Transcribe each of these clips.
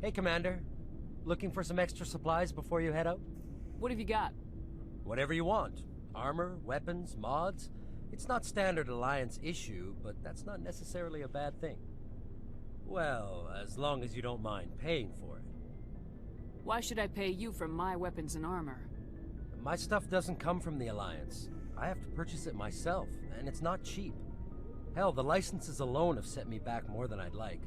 Hey, Commander. Looking for some extra supplies before you head out? What have you got? Whatever you want. Armor, weapons, mods. It's not standard Alliance issue, but that's not necessarily a bad thing. Well, as long as you don't mind paying for it. Why should I pay you for my weapons and armor? My stuff doesn't come from the Alliance. I have to purchase it myself, and it's not cheap. Hell, the licenses alone have set me back more than I'd like.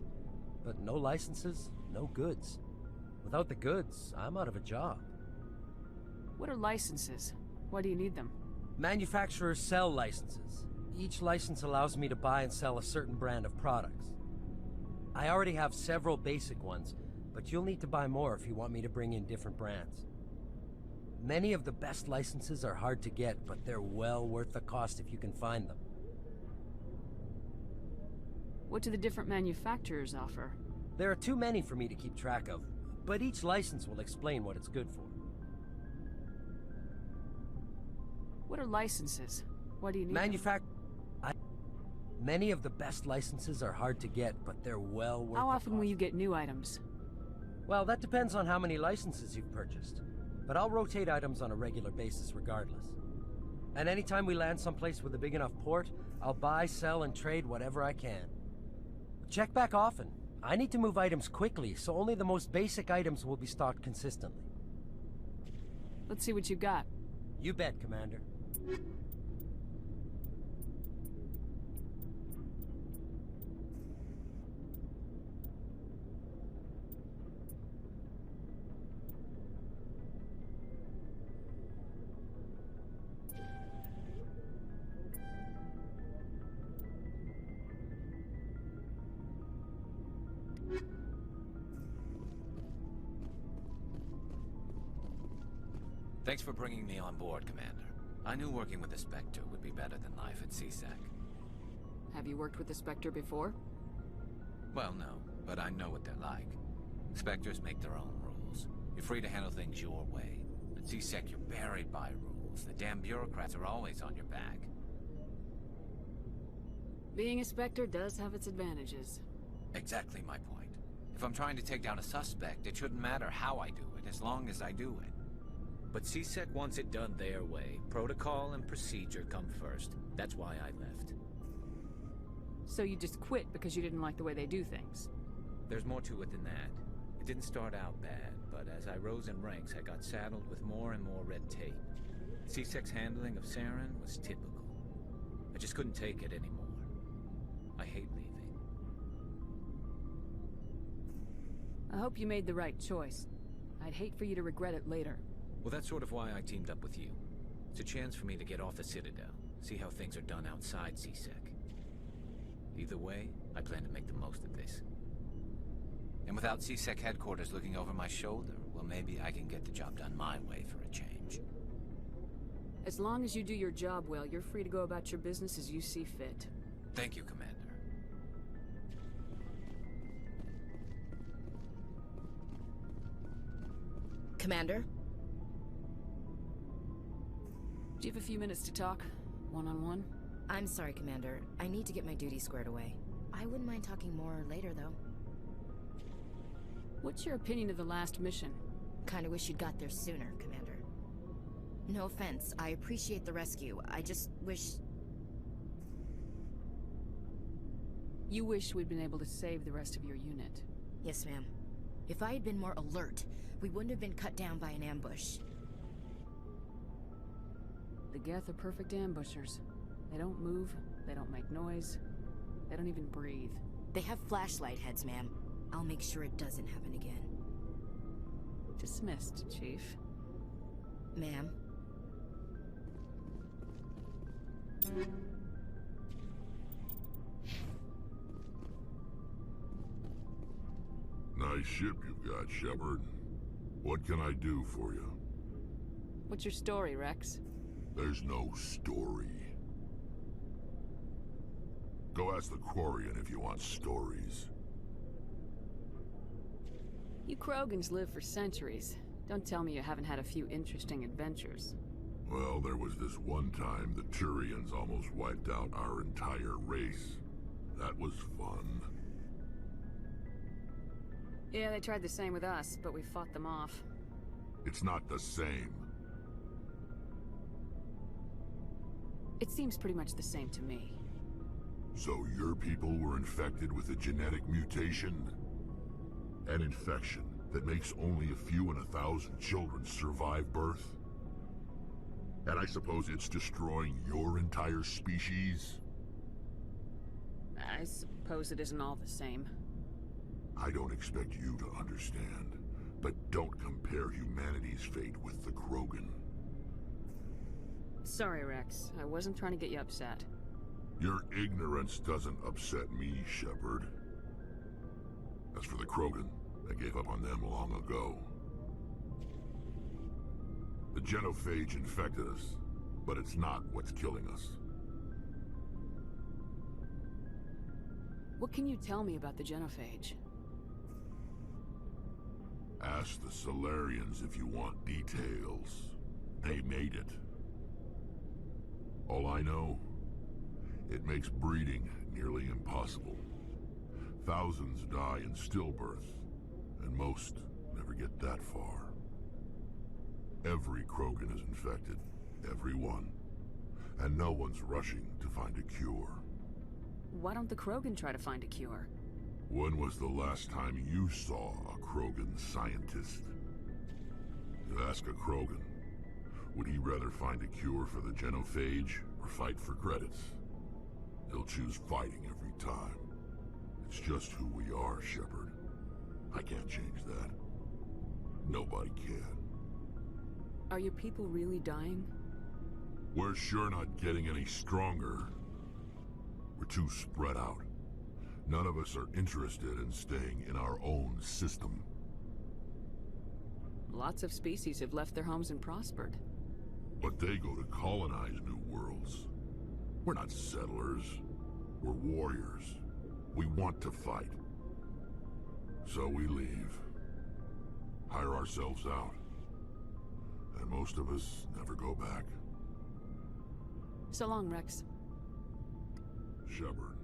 But no licenses, no goods. Without the goods, I'm out of a job. What are licenses? Why do you need them? Manufacturers sell licenses. Each license allows me to buy and sell a certain brand of products. I already have several basic ones, but you'll need to buy more if you want me to bring in different brands. Many of the best licenses are hard to get, but they're well worth the cost if you can find them. What do the different manufacturers offer? There are too many for me to keep track of, but each license will explain what it's good for. What are licenses? Why do you need them? Many of the best licenses are hard to get, but they're well worth the cost. How often will you get new items? Well, that depends on how many licenses you've purchased. But I'll rotate items on a regular basis regardless. And anytime we land someplace with a big enough port, I'll buy, sell, and trade whatever I can. Check back often. I need to move items quickly, so only the most basic items will be stocked consistently. Let's see what you got. You bet, Commander. Thanks for bringing me on board, Commander. I knew working with the Spectre would be better than life at CSEC. Have you worked with the Spectre before? Well, no, but I know what they're like. Spectres make their own rules. You're free to handle things your way. At CSEC, you're buried by rules. The damn bureaucrats are always on your back. Being a Spectre does have its advantages. Exactly my point. If I'm trying to take down a suspect, it shouldn't matter how I do it, as long as I do it. But CSEC wants it done their way. Protocol and procedure come first. That's why I left. So you just quit because you didn't like the way they do things? There's more to it than that. It didn't start out bad, but as I rose in ranks, I got saddled with more and more red tape. CSEC's handling of Saren was typical. I just couldn't take it anymore. I hate leaving. I hope you made the right choice. I'd hate for you to regret it later. Well, that's sort of why I teamed up with you. It's a chance for me to get off the Citadel, see how things are done outside CSEC. Either way, I plan to make the most of this. And without CSEC headquarters looking over my shoulder, well, maybe I can get the job done my way for a change. As long as you do your job well, you're free to go about your business as you see fit. Thank you, Commander. Commander? Do you have a few minutes to talk? One-on-one? I'm sorry, Commander. I need to get my duties squared away. I wouldn't mind talking more later, though. What's your opinion of the last mission? Kinda wish you'd got there sooner, Commander. No offense, I appreciate the rescue. I just wish... You wish we'd been able to save the rest of your unit. Yes, ma'am. If I had been more alert, we wouldn't have been cut down by an ambush. The Geth are perfect ambushers. They don't move, they don't make noise, they don't even breathe. They have flashlight heads, ma'am. I'll make sure it doesn't happen again. Dismissed, Chief. Ma'am? Nice ship you've got, Shepard. What can I do for you? What's your story, Rex? There's no story. Go ask the Quarian if you want stories. You Krogans live for centuries. Don't tell me you haven't had a few interesting adventures. Well, there was this one time the Turians almost wiped out our entire race. That was fun. Yeah, they tried the same with us, but we fought them off. It's not the same. It seems pretty much the same to me. So your people were infected with a genetic mutation? An infection that makes only a few in 1,000 children survive birth? And I suppose it's destroying your entire species? I suppose it isn't all the same. I don't expect you to understand, but don't compare humanity's fate with the Krogan. Sorry, Rex. I wasn't trying to get you upset. Your ignorance doesn't upset me, Shepard. As for the Krogan, I gave up on them long ago. The genophage infected us, but it's not what's killing us. What can you tell me about the genophage? Ask the Solarians if you want details. They made it. All I know, it makes breeding nearly impossible. Thousands die in stillbirth, and most never get that far. Every Krogan is infected, every one. And no one's rushing to find a cure. Why don't the Krogan try to find a cure? When was the last time you saw a Krogan scientist? You ask a Krogan, would he rather find a cure for the genophage or fight for credits? He'll choose fighting every time. It's just who we are, Shepard. I can't change that. Nobody can. Are your people really dying? We're sure not getting any stronger. We're too spread out. None of us are interested in staying in our own system. Lots of species have left their homes and prospered. But they go to colonize new worlds. We're not settlers. We're warriors. We want to fight. So we leave. Hire ourselves out. And most of us never go back. So long, Rex. Shepard.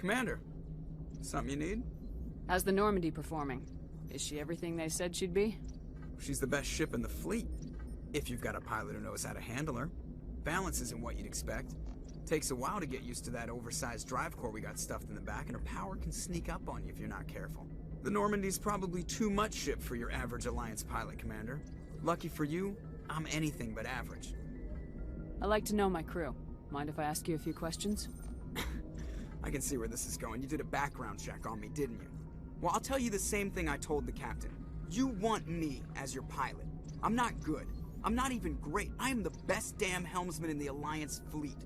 Commander, something you need? How's the Normandy performing? Is she everything they said she'd be? She's the best ship in the fleet. If you've got a pilot who knows how to handle her. Balance isn't what you'd expect. Takes a while to get used to that oversized drive core we got stuffed in the back, and her power can sneak up on you if you're not careful. The Normandy's probably too much ship for your average Alliance pilot, Commander. Lucky for you, I'm anything but average. I like to know my crew. Mind if I ask you a few questions? I can see where this is going. You did a background check on me, didn't you? Well, I'll tell you the same thing I told the captain. You want me as your pilot. I'm not good. I'm not even great. I am the best damn helmsman in the Alliance fleet.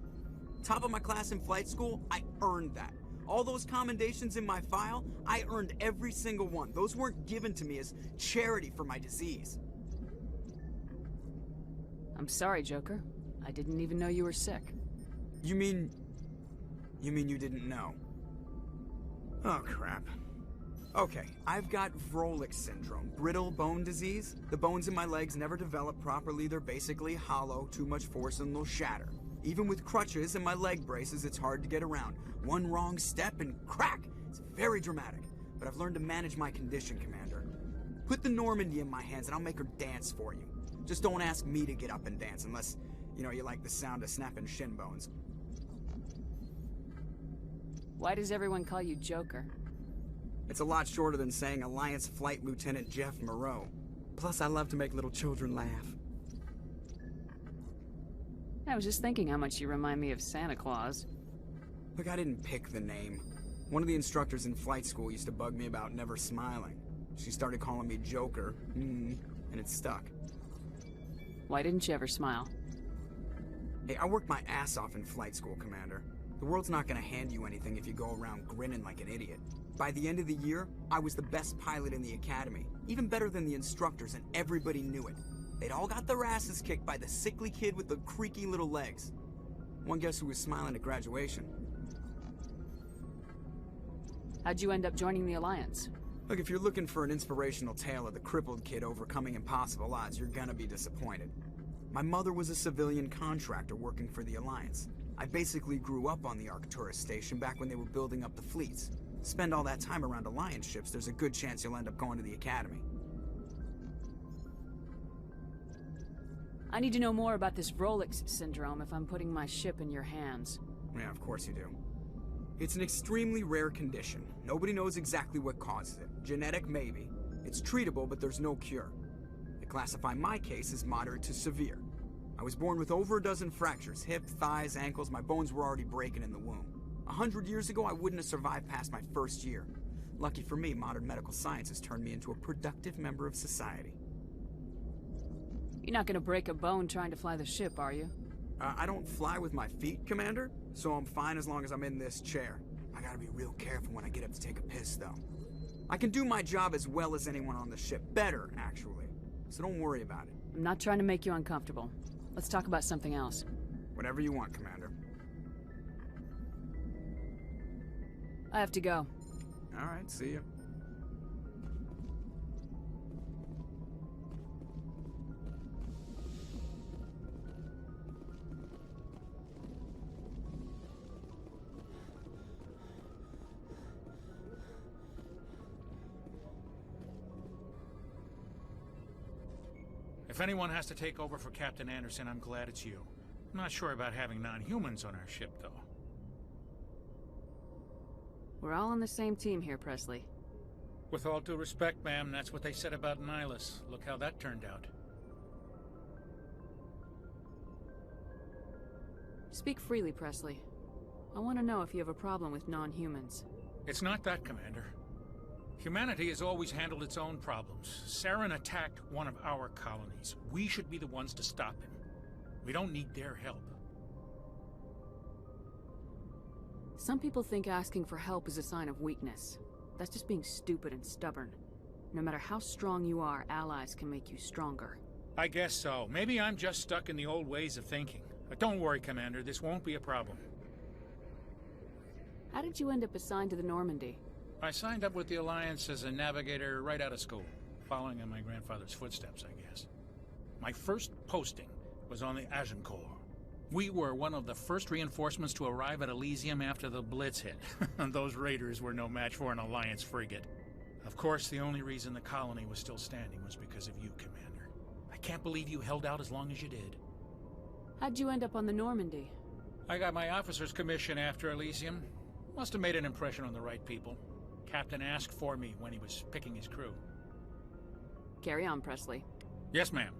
Top of my class in flight school, I earned that. All those commendations in my file, I earned every single one. Those weren't given to me as charity for my disease. I'm sorry, Joker. I didn't even know you were sick. You mean you didn't know? Oh, crap. Okay, I've got Vrolik syndrome, brittle bone disease. The bones in my legs never develop properly. They're basically hollow, too much force and they'll shatter. Even with crutches and my leg braces, it's hard to get around. One wrong step and crack! It's very dramatic, but I've learned to manage my condition, Commander. Put the Normandy in my hands and I'll make her dance for you. Just don't ask me to get up and dance unless, you like the sound of snapping shin bones. Why does everyone call you Joker? It's a lot shorter than saying Alliance Flight Lieutenant Jeff Moreau. Plus, I love to make little children laugh. I was just thinking how much you remind me of Santa Claus. Look, I didn't pick the name. One of the instructors in flight school used to bug me about never smiling. She started calling me Joker, and it stuck. Why didn't you ever smile? Hey, I worked my ass off in flight school, Commander. The world's not gonna hand you anything if you go around grinning like an idiot. By the end of the year, I was the best pilot in the academy, even better than the instructors, and everybody knew it. They'd all got their asses kicked by the sickly kid with the creaky little legs. One guess who was smiling at graduation? How'd you end up joining the Alliance? Look, if you're looking for an inspirational tale of the crippled kid overcoming impossible odds, you're gonna be disappointed. My mother was a civilian contractor working for the Alliance. I basically grew up on the Arcturus station back when they were building up the fleets. Spend all that time around Alliance ships, there's a good chance you'll end up going to the Academy. I need to know more about this Vrolik syndrome if I'm putting my ship in your hands. Yeah, of course you do. It's an extremely rare condition. Nobody knows exactly what causes it. Genetic, maybe. It's treatable, but there's no cure. They classify my case as moderate to severe. I was born with over a dozen fractures, hip, thighs, ankles. My bones were already breaking in the womb. 100 years ago, I wouldn't have survived past my first year. Lucky for me, modern medical science has turned me into a productive member of society. You're not gonna break a bone trying to fly the ship, are you? I don't fly with my feet, Commander, so I'm fine as long as I'm in this chair. I gotta be real careful when I get up to take a piss, though. I can do my job as well as anyone on the ship. Better, actually. So don't worry about it. I'm not trying to make you uncomfortable. Let's talk about something else. Whatever you want, Commander. I have to go. All right, see you. If anyone has to take over for Captain Anderson, I'm glad it's you. I'm not sure about having non-humans on our ship, though. We're all on the same team here, Presley. With all due respect, ma'am, that's what they said about Nihilus. Look how that turned out. Speak freely, Presley. I want to know if you have a problem with non-humans. It's not that, Commander. Humanity has always handled its own problems. Saren attacked one of our colonies. We should be the ones to stop him. We don't need their help. Some people think asking for help is a sign of weakness. That's just being stupid and stubborn. No matter how strong you are, allies can make you stronger. I guess so. Maybe I'm just stuck in the old ways of thinking. But don't worry, Commander. This won't be a problem. How did you end up assigned to the Normandy? I signed up with the Alliance as a navigator right out of school, following in my grandfather's footsteps, I guess. My first posting was on the Agincourt. We were one of the first reinforcements to arrive at Elysium after the Blitz hit. Those raiders were no match for an Alliance frigate. Of course, the only reason the colony was still standing was because of you, Commander. I can't believe you held out as long as you did. How'd you end up on the Normandy? I got my officer's commission after Elysium. Must have made an impression on the right people. Captain asked for me when he was picking his crew. Carry on, Presley. Yes, ma'am.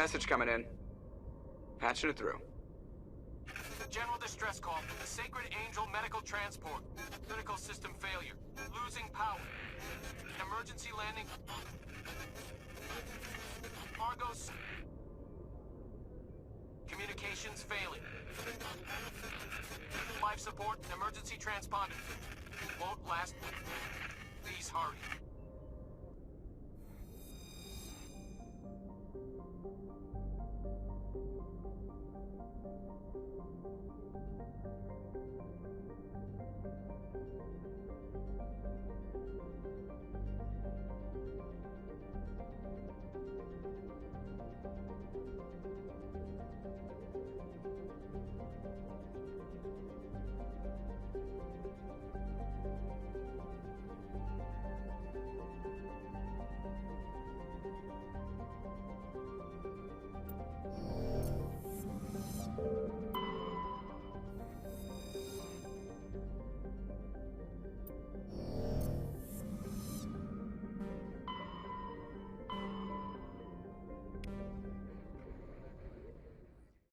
Message coming in. Patching it through. General distress call. The Sacred Angel medical transport. Critical system failure. Losing power. Emergency landing. Argos. Communications failing. Life support. Emergency transponder. Won't last. Please hurry.